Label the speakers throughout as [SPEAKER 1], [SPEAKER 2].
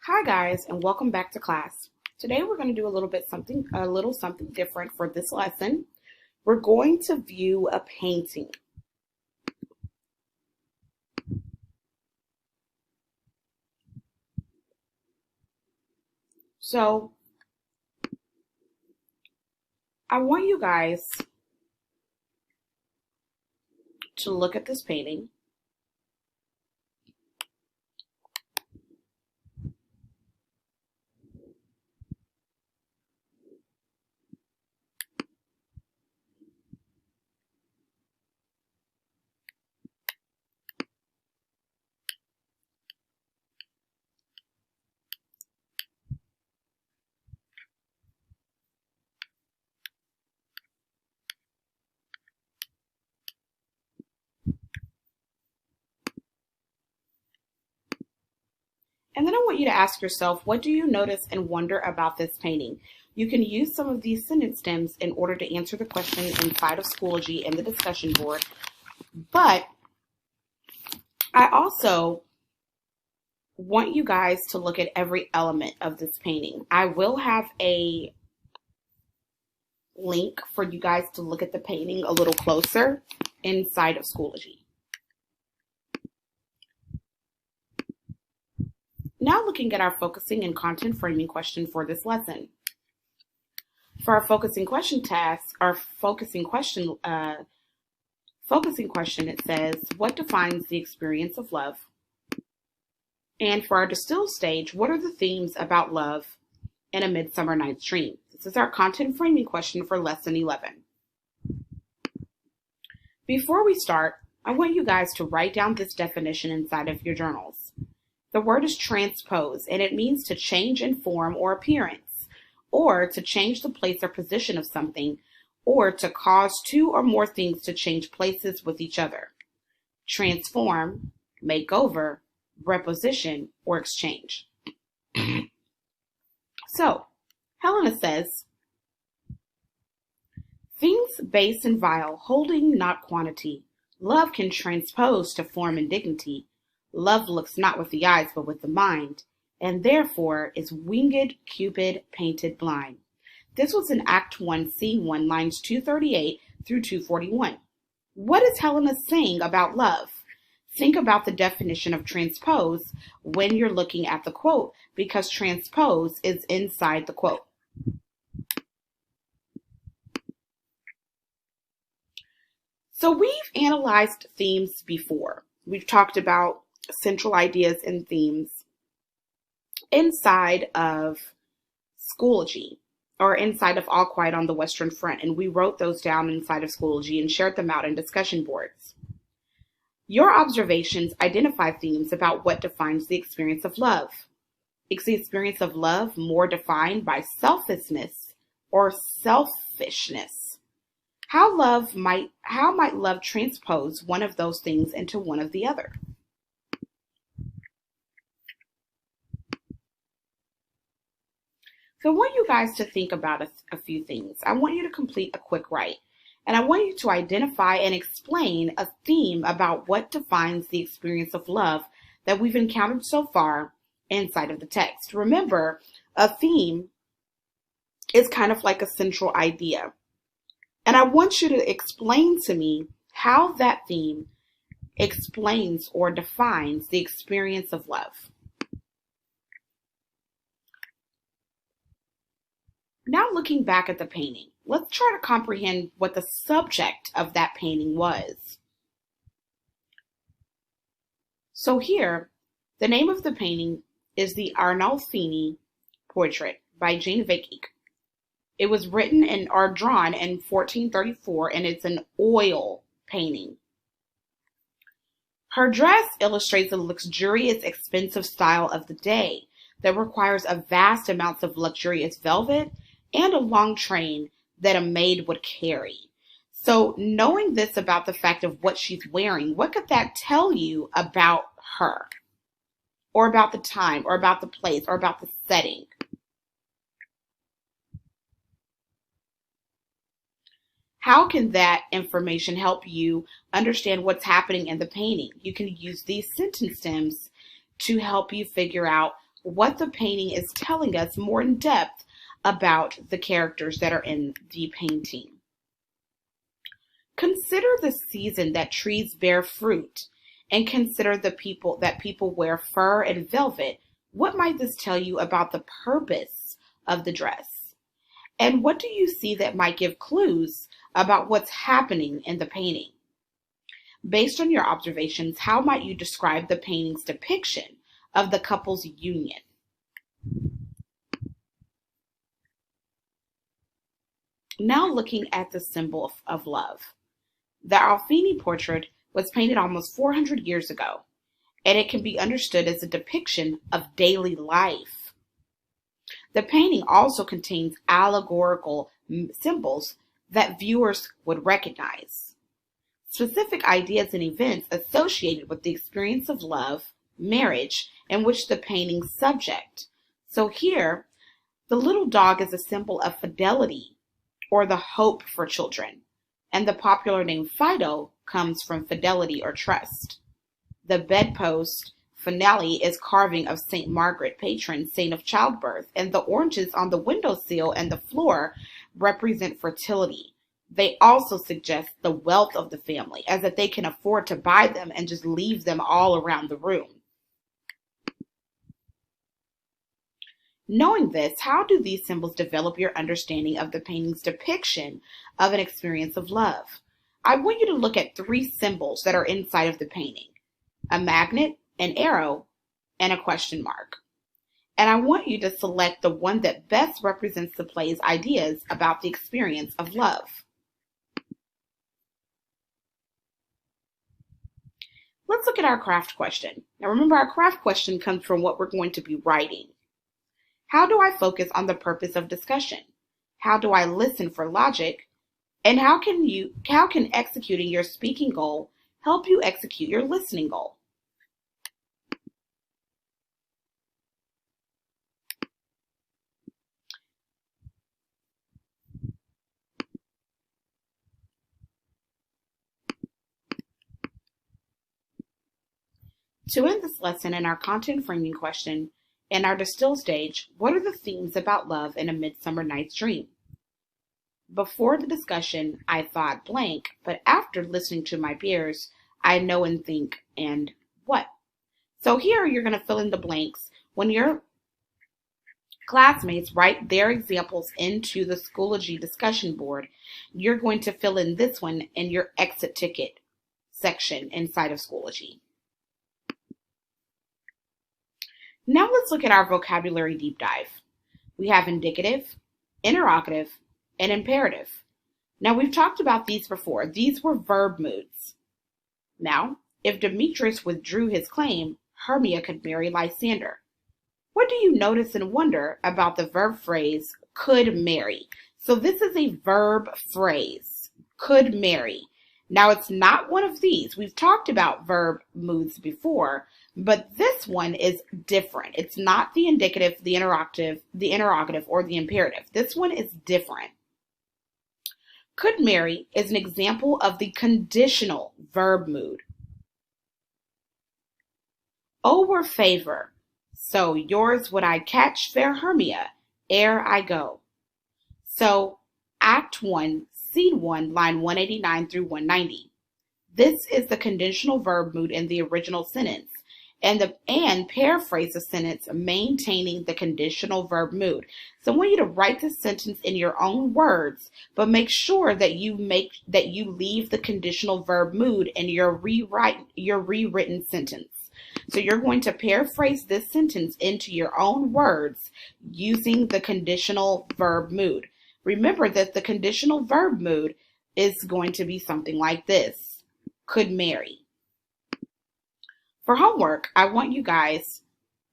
[SPEAKER 1] Hi guys, and welcome back to class. Today we're going to do a little something different for this lesson. We're going to view a painting. So I want you guys to look at this painting. And then I want you to ask yourself, what do you notice and wonder about this painting? You can use some of these sentence stems in order to answer the question inside of Schoology in the discussion board. But I also want you guys to look at every element of this painting. I will have a link for you guys to look at the painting a little closer inside of Schoology. Now looking at our focusing and content framing question for this lesson. For our focusing question task, our focusing question, it says, what defines the experience of love? And for our distill stage, what are the themes about love in A Midsummer Night's Dream? This is our content framing question for lesson 11. Before we start, I want you guys to write down this definition inside of your journals. The word is transpose, and it means to change in form or appearance, or to change the place or position of something, or to cause two or more things to change places with each other. Transform, make over, reposition, or exchange. So, Helena says, things base and vile, holding not quantity. Love can transpose to form and dignity. Love looks not with the eyes, but with the mind, and therefore is winged Cupid painted blind. This was in Act 1, Scene 1, lines 238 through 241. What is Helena saying about love? Think about the definition of transpose when you're looking at the quote, because transpose is inside the quote. So we've analyzed themes before. We've talked about central ideas and themes inside of Schoology, or inside of All Quiet on the Western Front, and we wrote those down inside of Schoology and shared them out in discussion boards. Your observations identify themes about what defines the experience of love. Is the experience of love more defined by selflessness or selfishness? How might love transpose one of those things into one of the other? So I want you guys to think about a few things. I want you to complete a quick write, and I want you to identify and explain a theme about what defines the experience of love that we've encountered so far inside of the text. Remember, a theme is kind of like a central idea, and I want you to explain to me how that theme explains or defines the experience of love. Now looking back at the painting, let's try to comprehend what the subject of that painting was. So here, the name of the painting is the Arnolfini Portrait by Jean Vickig. It was written or drawn in 1434, and it's an oil painting. Her dress illustrates the luxurious, expensive style of the day that requires a vast amounts of luxurious velvet and a long train that a maid would carry. So knowing this about the fact of what she's wearing, what could that tell you about her? Or about the time, or about the place, or about the setting? How can that information help you understand what's happening in the painting? You can use these sentence stems to help you figure out what the painting is telling us more in depth about the characters that are in the painting. Consider the season that trees bear fruit, and consider that people wear fur and velvet. What might this tell you about the purpose of the dress? And what do you see that might give clues about what's happening in the painting? Based on your observations, how might you describe the painting's depiction of the couple's union? Now looking at the symbol of love. The Alfini portrait was painted almost 400 years ago, and it can be understood as a depiction of daily life. The painting also contains allegorical symbols that viewers would recognize. Specific ideas and events associated with the experience of love, marriage, in which the painting's subject. So here, the little dog is a symbol of fidelity or the hope for children, and the popular name Fido comes from fidelity or trust. The bedpost finale is carving of St. Margaret, patron saint of childbirth, and the oranges on the windowsill and the floor represent fertility. They also suggest the wealth of the family, as that they can afford to buy them and just leave them all around the room. Knowing this, how do these symbols develop your understanding of the painting's depiction of an experience of love? I want you to look at 3 symbols that are inside of the painting: a magnet, an arrow, and a question mark. And I want you to select the one that best represents the play's ideas about the experience of love. Let's look at our craft question. Now remember, our craft question comes from what we're going to be writing. How do I focus on the purpose of discussion? How do I listen for logic? And how can executing your speaking goal help you execute your listening goal? To end this lesson in our content framing question, in our distill stage, what are the themes about love in A Midsummer Night's Dream? Before the discussion, I thought blank, but after listening to my peers, I know and think and what. So here you're going to fill in the blanks. When your classmates write their examples into the Schoology discussion board, you're going to fill in this one in your exit ticket section inside of Schoology. Now let's look at our vocabulary deep dive. We have indicative, interrogative, and imperative. Now we've talked about these before. These were verb moods. Now, if Demetrius withdrew his claim, Hermia could marry Lysander. What do you notice and wonder about the verb phrase, could marry? So this is a verb phrase, could marry. Now it's not one of these. We've talked about verb moods before, but this one is different. It's not the indicative, the interrogative, or the imperative. This one is different. Could marry is an example of the conditional verb mood. O'er favor, so yours would I catch, fair Hermia, ere I go. So Act 1, Scene 1, line 189 through 190. This is the conditional verb mood in the original sentence, and paraphrase the sentence maintaining the conditional verb mood. So I want you to write this sentence in your own words, but make sure that you leave the conditional verb mood in your rewritten sentence. So you're going to paraphrase this sentence into your own words using the conditional verb mood. Remember that the conditional verb mood is going to be something like this: could marry. For homework, I want you guys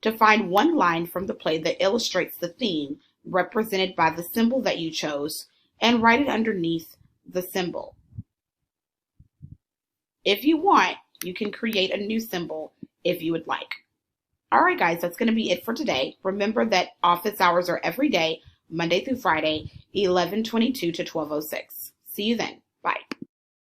[SPEAKER 1] to find one line from the play that illustrates the theme represented by the symbol that you chose and write it underneath the symbol. If you want, you can create a new symbol if you would like. All right, guys, that's going to be it for today. Remember that office hours are every day, Monday through Friday, 11:22 to 12:06. See you then.